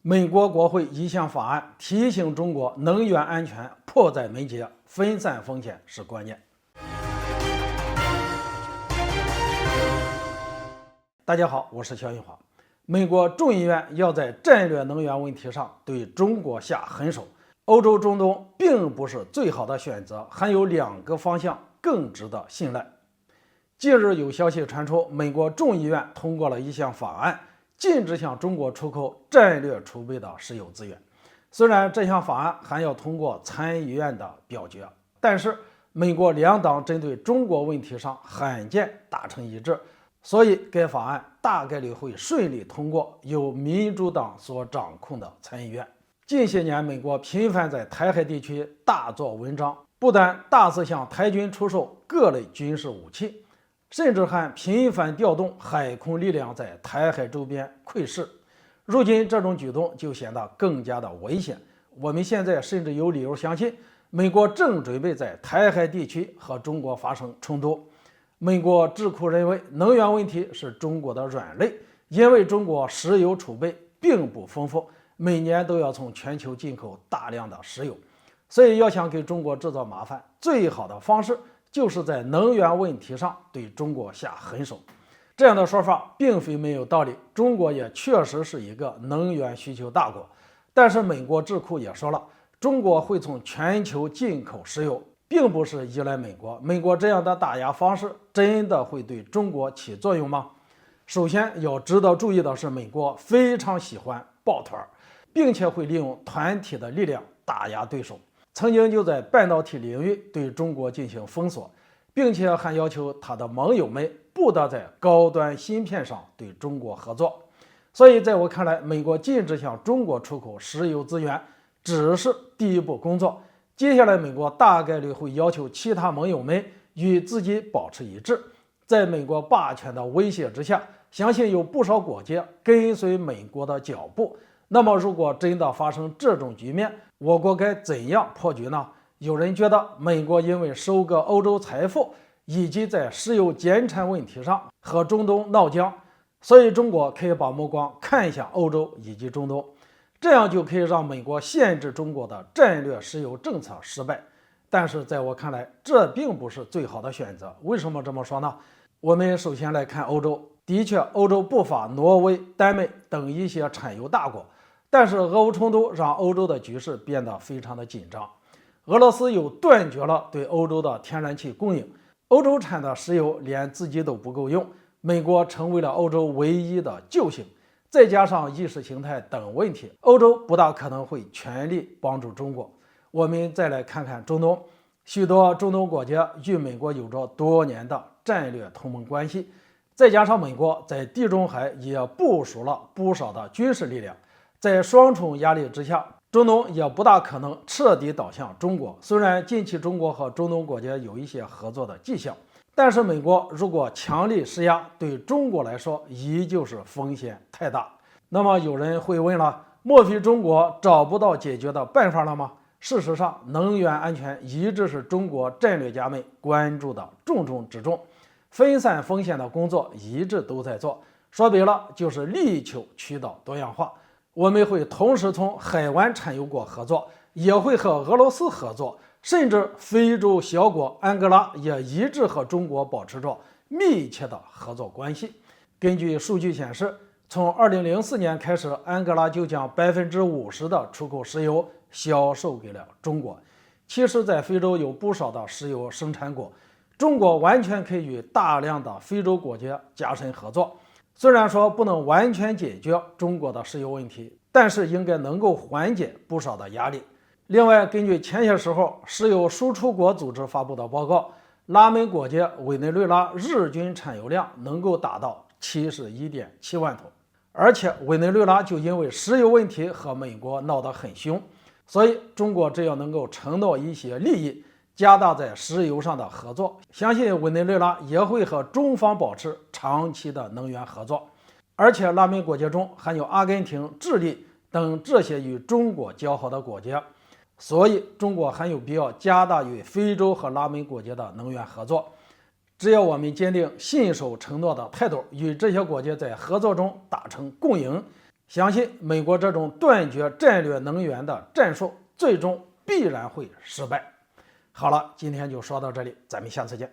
美国国会一项法案提醒中国能源安全迫在眉睫，分散风险是关键。大家好，我是肖云华。美国众议院要在战略能源问题上对中国下狠手，欧洲、中东并不是最好的选择，还有2个方向更值得信赖。近日有消息传出，美国众议院通过了一项法案，禁止向中国出口战略储备的石油资源。虽然这项法案还要通过参议院的表决，但是美国两党针对中国问题上罕见达成一致，所以该法案大概率会顺利通过由民主党所掌控的参议院。近些年，美国频繁在台海地区大做文章，不但大肆向台军出售各类军事武器，甚至还频繁调动海空力量在台海周边窥视。如今这种举动就显得更加的危险。我们现在甚至有理由相信，美国正准备在台海地区和中国发生冲突。美国智库认为，能源问题是中国的软肋，因为中国石油储备并不丰富，每年都要从全球进口大量的石油，所以要想给中国制造麻烦，最好的方式就是在能源问题上对中国下狠手。这样的说法并非没有道理，中国也确实是一个能源需求大国。但是美国智库也说了，中国会从全球进口石油，并不是依赖美国。美国这样的打压方式真的会对中国起作用吗？首先要值得注意的是，美国非常喜欢抱团，并且会利用团体的力量打压对手。曾经就在半导体领域对中国进行封锁，并且还要求他的盟友们不得在高端芯片上对中国合作。所以在我看来，美国禁止向中国出口石油资源只是第一步工作，接下来美国大概率会要求其他盟友们与自己保持一致。在美国霸权的威胁之下，相信有不少国家跟随美国的脚步。那么如果真的发生这种局面，我国该怎样破局呢？有人觉得美国因为收割欧洲财富，以及在石油减产问题上和中东闹僵，所以中国可以把目光看向欧洲以及中东，这样就可以让美国限制中国的战略石油政策失败。但是在我看来，这并不是最好的选择。为什么这么说呢？我们首先来看欧洲，的确，欧洲不乏挪威、丹麦等一些产油大国，但是俄乌冲突让欧洲的局势变得非常的紧张。俄罗斯又断绝了对欧洲的天然气供应，欧洲产的石油连自己都不够用，美国成为了欧洲唯一的救星。再加上意识形态等问题，欧洲不大可能会全力帮助中国。我们再来看看中东，许多中东国家与美国有着多年的战略同盟关系，再加上美国在地中海也部署了不少的军事力量，在双重压力之下，中东也不大可能彻底倒向中国。虽然近期中国和中东国家有一些合作的迹象，但是美国如果强力施压，对中国来说依旧是风险太大。那么有人会问了，莫非中国找不到解决的办法了吗？事实上，能源安全一直是中国战略家们关注的重中之重，分散风险的工作一直都在做。说白了，就是力求渠道多样化。我们会同时从海湾产油国合作，也会和俄罗斯合作，甚至非洲小国安哥拉也一直和中国保持着密切的合作关系。根据数据显示，从2004年开始，安哥拉就将50%的出口石油销售给了中国。其实在非洲有不少的石油生产国，中国完全可以与大量的非洲国家加深合作。虽然说不能完全解决中国的石油问题，但是应该能够缓解不少的压力。另外，根据前些时候石油输出国组织发布的报告，拉美国家委内瑞拉日均产油量能够达到71.7万桶，而且委内瑞拉就因为石油问题和美国闹得很凶，所以中国只要能够承诺一些利益，加大在石油上的合作，相信委内瑞拉也会和中方保持长期的能源合作。而且拉美国家中还有阿根廷、智利等这些与中国交好的国家，所以中国还有必要加大与非洲和拉美国家的能源合作。只要我们坚定信守承诺的态度，与这些国家在合作中达成共赢，相信美国这种断绝战略能源的战术最终必然会失败。好了，今天就说到这里，咱们下次见。